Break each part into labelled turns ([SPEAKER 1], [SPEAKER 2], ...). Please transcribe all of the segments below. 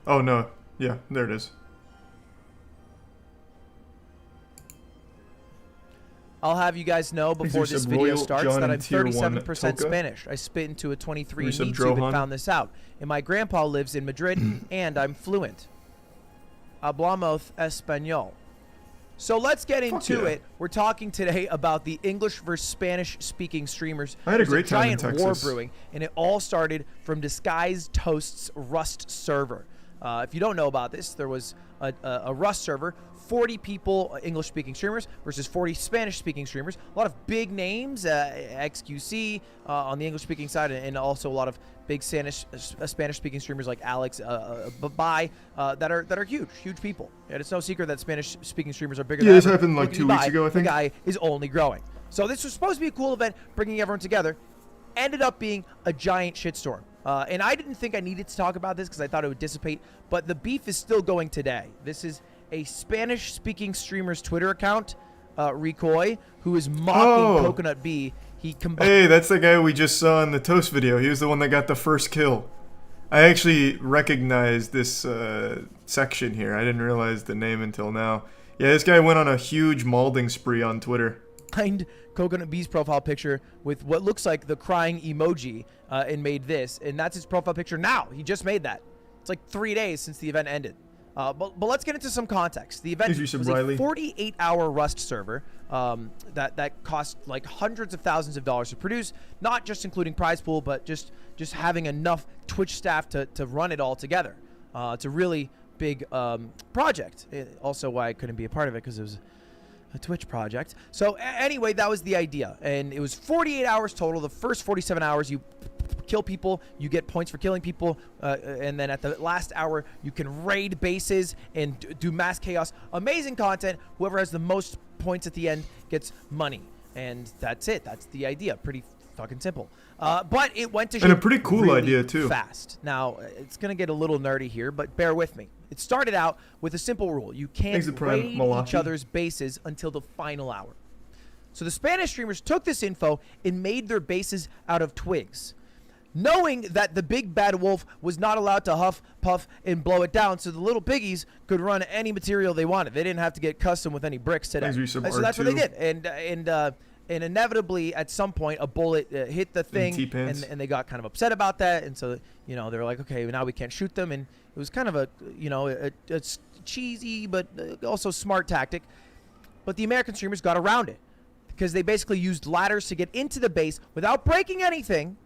[SPEAKER 1] Oh, no. Yeah, there it is.
[SPEAKER 2] I'll have you guys know before this video starts that I'm 37%
[SPEAKER 1] Toka.
[SPEAKER 2] Spanish. I spit into a 23
[SPEAKER 1] Resub
[SPEAKER 2] YouTube and
[SPEAKER 1] Drohan.
[SPEAKER 2] found this out. And my grandpa lives in Madrid, and I'm fluent. Hablamos español. So let's get into it. We're talking today about the English versus Spanish-speaking streamers.
[SPEAKER 1] I had a great time in
[SPEAKER 2] There's a giant war
[SPEAKER 1] Texas.
[SPEAKER 2] brewing, and it all started from Disguised Toast's Rust server. If you don't know about this, there was a Rust server, 40 people, English-speaking streamers versus 40 Spanish-speaking streamers. A lot of big names, XQC on the English-speaking side, and also a lot of big Spanish-speaking streamers like Alex, Babai, that are huge people. And it's no secret that Spanish-speaking streamers are bigger.
[SPEAKER 1] Yeah,
[SPEAKER 2] than
[SPEAKER 1] this
[SPEAKER 2] ever.
[SPEAKER 1] happened like 2 weeks ago, I think.
[SPEAKER 2] The guy is only growing. So this was supposed to be a cool event, bringing everyone together. Ended up being a giant shitstorm. And I didn't think I needed to talk about this because I thought it would dissipate, but the beef is still going today. This is a Spanish-speaking streamer's Twitter account, Ricoy, who is mocking Coconut B.
[SPEAKER 1] Hey, that's the guy we just saw in the Toast video. He was the one that got the first kill. I actually recognized this section here. I didn't realize the name until now. Yeah, this guy went on a huge malding spree on Twitter.
[SPEAKER 2] Behind Coconut B's profile picture with what looks like the crying emoji and made this. And that's his profile picture now. He just made that. It's like 3 days since the event ended. But let's get into some context. The event was a 48-hour Rust server that cost like hundreds of thousands of dollars to produce, not just including prize pool, but just having enough Twitch staff to run it all together. It's a really big project. Also why I couldn't be a part of it, because it was a Twitch project. So anyway, that was the idea. And it was 48 hours total. The first 47 hours, you kill people, you get points for killing people, and then at the last hour you can raid bases and do mass chaos. Amazing content. Whoever has the most points at the end gets money, and that's it. That's the idea. Pretty fucking simple. But it went to shit,
[SPEAKER 1] and a pretty cool
[SPEAKER 2] really
[SPEAKER 1] idea too.
[SPEAKER 2] Fast. Now it's gonna get a little nerdy here, but bear with me. It started out with a simple rule: you can't raid each other's bases until the final hour. So the Spanish streamers took this info and made their bases out of twigs, knowing that the big bad wolf was not allowed to huff, puff, and blow it down, so the little piggies could run any material they wanted. They didn't have to get custom with any bricks today. So that's what they did. And inevitably, at some point, a bullet hit the thing, and they got kind of upset about that. And so, you know, they were like, okay, now we can't shoot them. And it was kind of a, you know, a cheesy but also smart tactic. But the American streamers got around it because they basically used ladders to get into the base without breaking anything,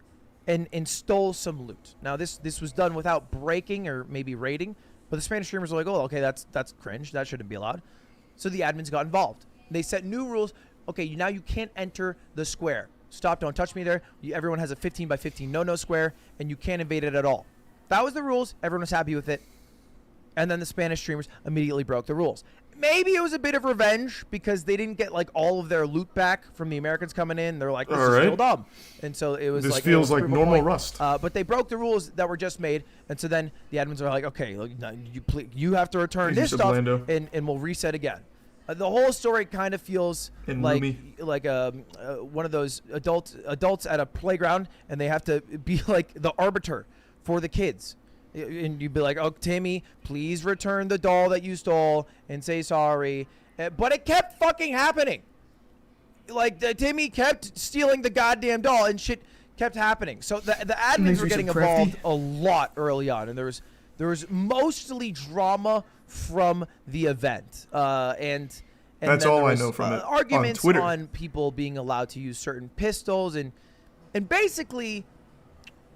[SPEAKER 2] and stole some loot. Now this was done without breaking or maybe raiding, but the Spanish streamers were like, oh, okay, that's cringe. That shouldn't be allowed. So the admins got involved. They set new rules. Okay, now you can't enter the square. Stop, don't touch me there. Everyone has a 15 by 15 no square, and you can't invade it at all. That was the rules. Everyone was happy with it. And then the Spanish streamers immediately broke the rules. Maybe it was a bit of revenge because they didn't get like all of their loot back from the Americans coming in. They're like, this is still dumb. And so it was
[SPEAKER 1] this
[SPEAKER 2] like,
[SPEAKER 1] feels like normal Rust.
[SPEAKER 2] But they broke the rules that were just made. And so then the admins are like, okay, look, you have to return this stuff and we'll reset again. The whole story kind of feels like one of those adults at a playground, and they have to be like the arbiter for the kids. And you'd be like, oh, Timmy, please return the doll that you stole and say sorry. But it kept fucking happening. Like, Timmy kept stealing the goddamn doll, and shit kept happening. So the admins were getting involved a lot early on, and there was mostly drama from the event. And
[SPEAKER 1] that's all I know from it.
[SPEAKER 2] Arguments
[SPEAKER 1] on Twitter,
[SPEAKER 2] on people being allowed to use certain pistols, and basically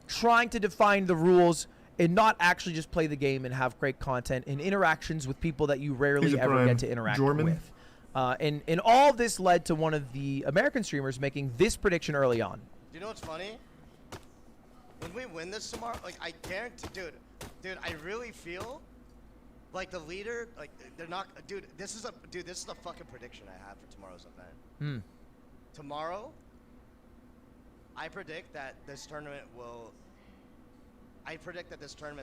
[SPEAKER 2] trying to define the rules and not actually just play the game and have great content and interactions with people that you rarely ever get to interact with. And all of this led to one of the American streamers making this prediction early on.
[SPEAKER 3] Do you know what's funny? When we win this tomorrow, like, I guarantee, dude, I really feel like the leader, like, they're not, this is the fucking prediction I have for tomorrow's event. Tomorrow, I predict that this tournament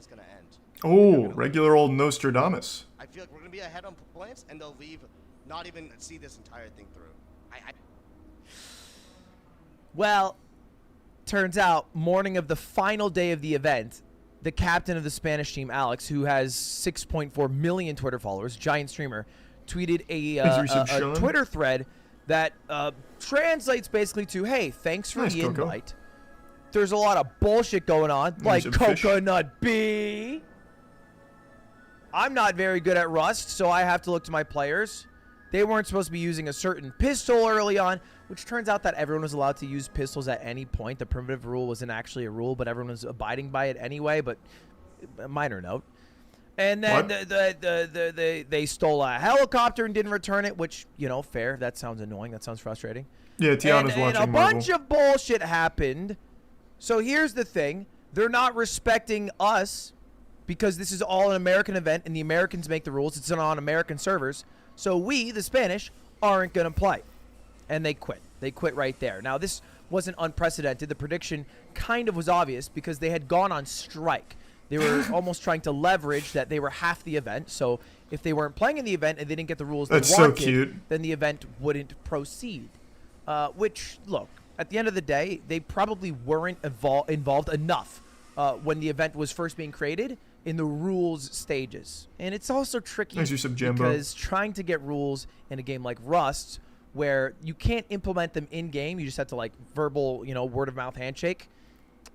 [SPEAKER 3] gonna end.
[SPEAKER 1] Oh, regular old Nostradamus.
[SPEAKER 3] I feel like we're gonna be ahead on points, and they'll leave, not even see this entire thing through. Well,
[SPEAKER 2] turns out, morning of the final day of the event, the captain of the Spanish team, Alex, who has 6.4 million Twitter followers, giant streamer, tweeted a Twitter thread that translates basically to, hey, thanks for the invite. There's a lot of bullshit going on, like Coconut B. I'm not very good at Rust, so I have to look to my players. They weren't supposed to be using a certain pistol early on, which turns out that everyone was allowed to use pistols at any point. The primitive rule wasn't actually a rule, but everyone was abiding by it anyway, but a minor note. And then they stole a helicopter and didn't return it, which, you know, fair. That sounds annoying. That sounds frustrating.
[SPEAKER 1] Yeah, Tiana's watching
[SPEAKER 2] and a bunch of bullshit happened. So here's the thing. They're not respecting us because this is all an American event and the Americans make the rules. It's on American servers. So we, the Spanish, aren't going to play. And they quit. They quit right there. Now, this wasn't unprecedented. The prediction kind of was obvious because they had gone on strike. They were almost trying to leverage that they were half the event. So if they weren't playing in the event and they didn't get the rules they wanted, then the event wouldn't proceed. Which, look, at the end of the day, they probably weren't involved enough when the event was first being created in the rules stages. And it's also tricky because trying to get rules in a game like Rust, where you can't implement them in-game, you just have to, like, verbal, you know, word-of-mouth handshake,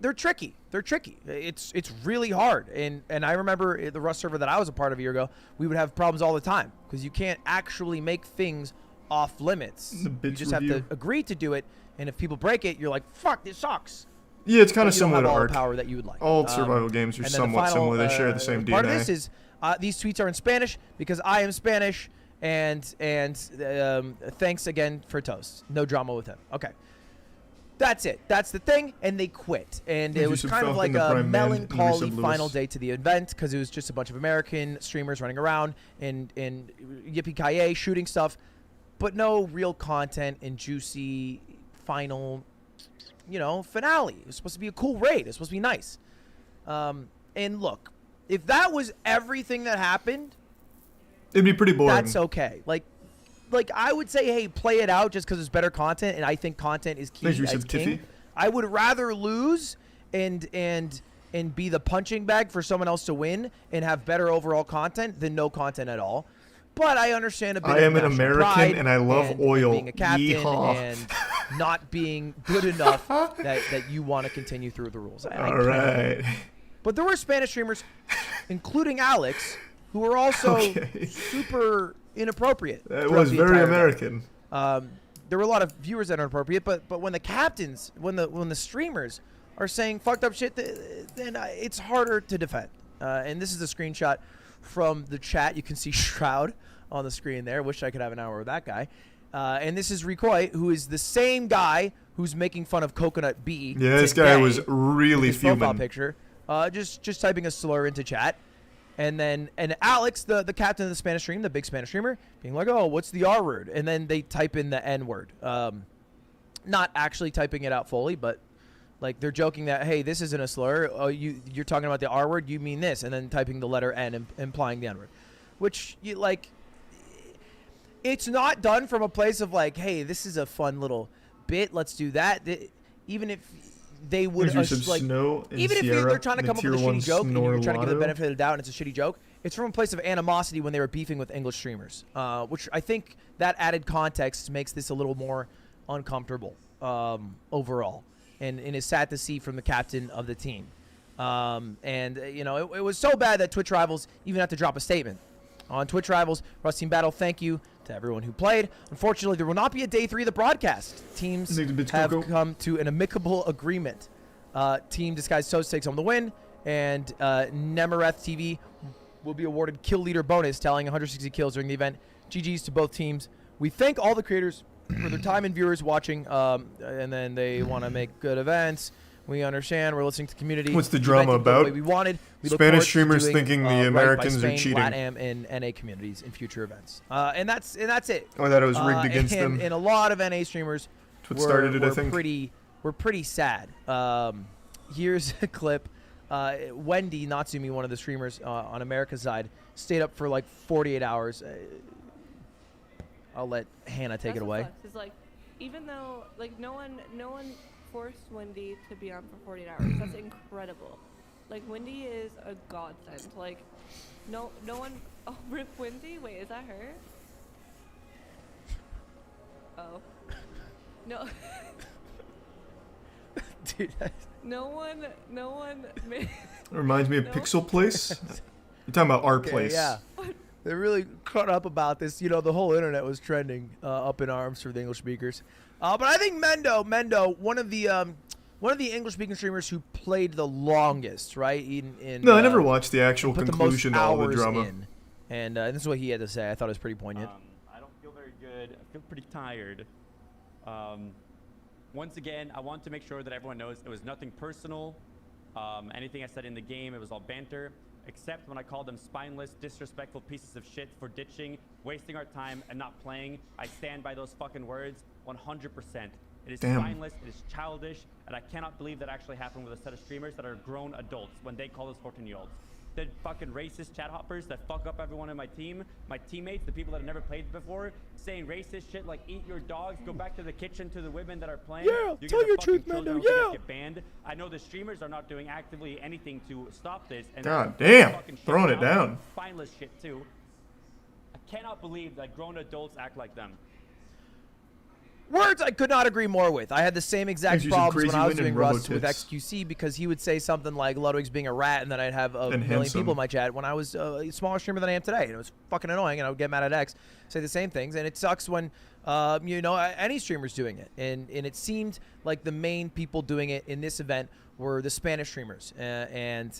[SPEAKER 2] they're tricky. They're tricky. It's really hard. And I remember the Rust server that I was a part of a year ago, we would have problems all the time because you can't actually make things off limits. You just have to agree to do it, and if people break it, you're like, fuck, this sucks.
[SPEAKER 1] Yeah, it's kind of similar to
[SPEAKER 2] all
[SPEAKER 1] Ark.
[SPEAKER 2] The power that you would like.
[SPEAKER 1] All survival games are somewhat similar. They share the same DNA.
[SPEAKER 2] Part of this is these tweets are in Spanish because I am Spanish, and thanks again for Toast. No drama with him. Okay. That's it. That's the thing, and they quit. And it was kind of like a melancholy final day to the event because it was just a bunch of American streamers running around and yippee-ki-yay, shooting stuff, but no real content and juicy final, you know, finale. It was supposed to be a cool raid. It was supposed to be nice. And look, if that was everything that happened,
[SPEAKER 1] it'd be pretty boring.
[SPEAKER 2] That's okay. Like I would say, hey, play it out just because it's better content, and I think content is key. As king. I would rather lose and be the punching bag for someone else to win and have better overall content than no content at all. But I understand a bit.
[SPEAKER 1] I am an American and I love oil.
[SPEAKER 2] Being a captain and not being good enough that you want to continue through the rules.
[SPEAKER 1] All right.
[SPEAKER 2] But there were Spanish streamers, including Alex, who were also super inappropriate.
[SPEAKER 1] That was very American.
[SPEAKER 2] There were a lot of viewers that are inappropriate, but when the captains, when the streamers are saying fucked up shit, then it's harder to defend. And this is a screenshot from the chat. You can see Shroud on the screen there. Wish I could have an hour with that guy. And this is Recoy, who is the same guy who's making fun of Coconut B.
[SPEAKER 1] Yeah, this guy was really fuming.
[SPEAKER 2] Profile picture. Just typing a slur into chat. And Alex, the captain of the Spanish stream, the big Spanish streamer, being like, oh, what's the R word? And then they type in the N word. Not actually typing it out fully, but like they're joking that, hey, this isn't a slur. Oh, you're talking about the R word. You mean this. And then typing the letter N, implying the N word. Which, it's not done from a place of like, hey, this is a fun little bit. Let's do that. Even if they would even if they're trying to come up with a shitty joke and you're trying to give the benefit of the doubt and it's a shitty joke, it's from a place of animosity when they were beefing with English streamers, which I think that added context makes this a little more uncomfortable overall, and is sad to see from the captain of the team. It was so bad that Twitch Rivals even had to drop a statement. On Twitch Rivals, Rust Team Battle, thank you to everyone who played. Unfortunately, there will not be a day 3 of the broadcast. Teams have come to an amicable agreement. Team Disguised Toast takes home the win, and Nemereth TV will be awarded kill leader bonus, tallying 160 kills during the event. GG's to both teams. We thank all the creators for their time and viewers watching, and then they want to make good events. We understand. We're listening to the community.
[SPEAKER 1] What's the drama about?
[SPEAKER 2] The way we wanted. We
[SPEAKER 1] Spanish streamers thinking the Americans
[SPEAKER 2] Spain,
[SPEAKER 1] are cheating.
[SPEAKER 2] LATAM, and NA communities in future events. And that's it.
[SPEAKER 1] Oh, that it was rigged against them.
[SPEAKER 2] And a lot of NA streamers were pretty sad. Here's a clip. Wendy Natsumi, one of the streamers on America's side, stayed up for like 48 hours. I'll let Hannah take it away.
[SPEAKER 4] It's like, even though like no one forced Wendy to be on for 48 hours. That's incredible. like Wendy is a godsend. Like, no one. Oh, Rip Wendy. Wait, is that her? Oh, no.
[SPEAKER 2] Dude,
[SPEAKER 4] No one.
[SPEAKER 1] Reminds me of Pixel Place. You're talking about our place.
[SPEAKER 2] Yeah. They're really caught up about this. You know, the whole internet was trending up in arms for the English speakers. But I think Mendo, one of the English-speaking streamers who played the longest, right?
[SPEAKER 1] No, I never watched the actual conclusion to all the drama.
[SPEAKER 2] And this is what he had to say. I thought it was pretty poignant.
[SPEAKER 5] I don't feel very good. I feel pretty tired. Once again, I want to make sure that everyone knows it was nothing personal. Anything I said in the game, it was all banter. Except when I called them spineless, disrespectful pieces of shit for ditching, wasting our time, and not playing. I stand by those fucking words 100%. It is spineless, it is childish, and I cannot believe that actually happened with a set of streamers that are grown adults when they call us 14-year-olds. The fucking racist chat hoppers that fuck up everyone in my team, my teammates, the people that have never played before, saying racist shit like eat your dogs, go back to the kitchen to the women that are playing.
[SPEAKER 2] Yeah, tell your truth, Mendo, yeah.
[SPEAKER 5] Get banned. I know the streamers are not doing actively anything to stop this. And
[SPEAKER 1] God damn, throwing it down.
[SPEAKER 5] Spineless shit too. I cannot believe that grown adults act like them.
[SPEAKER 2] Words I could not agree more with. I had the same exact problems when I was doing Rust with XQC because he would say something like Ludwig's being a rat, and then I'd have a million people in my chat when I was a smaller streamer than I am today. And it was fucking annoying, and I would get mad at X, say the same things, and it sucks when, you know, any streamer's doing it. And it seemed like the main people doing it in this event were the Spanish streamers. And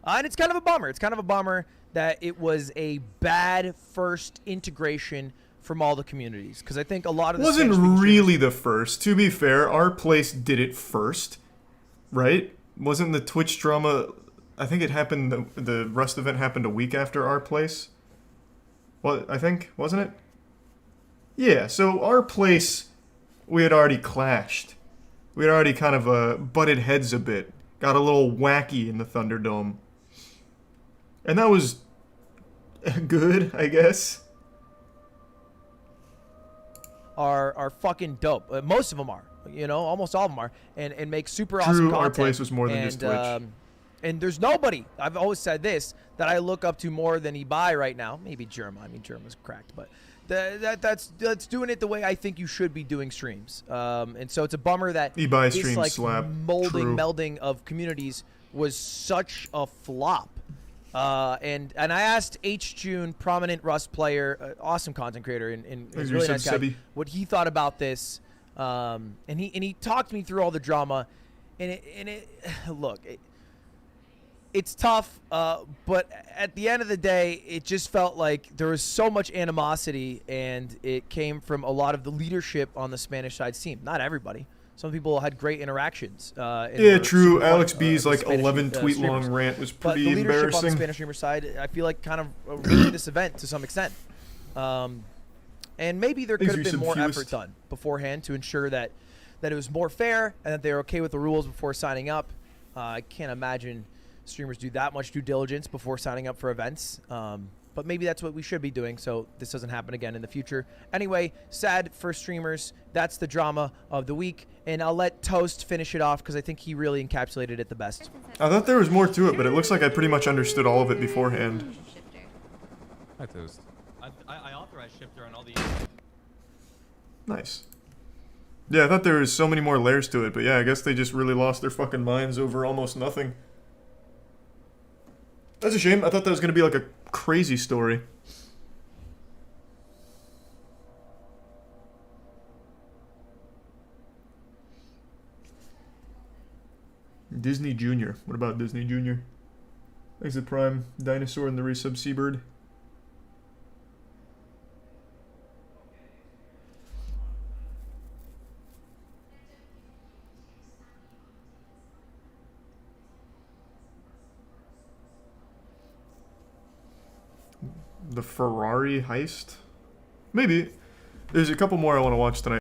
[SPEAKER 2] it's kind of a bummer. It's kind of a bummer that it was a bad first integration from all the communities, because I think a lot of the
[SPEAKER 1] wasn't really the first. To be fair, our place did it first, right? Wasn't the Twitch drama? I think it happened. The Rust event happened a week after our place. Well, I think wasn't it? Yeah. So our place, we had already clashed. We had already kind of butted heads a bit. Got a little wacky in the Thunderdome, and that was good, I guess.
[SPEAKER 2] Are fucking dope. Most of them are, you know, almost all of them are, and make super awesome content.
[SPEAKER 1] Our place was more than just Twitch.
[SPEAKER 2] And there's nobody, I've always said this, that I look up to more than Ibai right now. Maybe Germa. I mean, Germa's cracked, but that's doing it the way I think you should be doing streams. And so it's a bummer that
[SPEAKER 1] Ibai
[SPEAKER 2] this
[SPEAKER 1] stream
[SPEAKER 2] like
[SPEAKER 1] slap.
[SPEAKER 2] melding of communities was such a flop. And I asked H. June, prominent Rust player, awesome content creator, and really nice guy, what he thought about this. And he talked me through all the drama, and look, it's tough, but at the end of the day, it just felt like there was so much animosity, and it came from a lot of the leadership on the Spanish side team. Not everybody. Some people had great interactions.
[SPEAKER 1] Yeah, true. Alex B's like 11 tweet long rant was pretty
[SPEAKER 2] embarrassing. But the leadership on the Spanish streamer side, I feel like kind of ruined this event to some extent. And maybe there could have been more effort done beforehand to ensure that it was more fair and that they were okay with the rules before signing up. I can't imagine streamers do that much due diligence before signing up for events. But maybe that's what we should be doing so this doesn't happen again in the future. Anyway, sad for streamers. That's the drama of the week. And I'll let Toast finish it off because I think he really encapsulated it the best.
[SPEAKER 1] I thought there was more to it, but it looks like I pretty much understood all of it beforehand.
[SPEAKER 6] Hi, Toast. I authorized shifter on all the...
[SPEAKER 1] Nice. Yeah, I thought there was so many more layers to it, but yeah, I guess they just really lost their fucking minds over almost nothing. That's a shame. I thought that was going to be like a crazy story. Disney Jr. What about Disney Jr.? Exit Prime, Dinosaur, and the Resub Seabird. The Ferrari heist? Maybe. There's a couple more I want to watch tonight.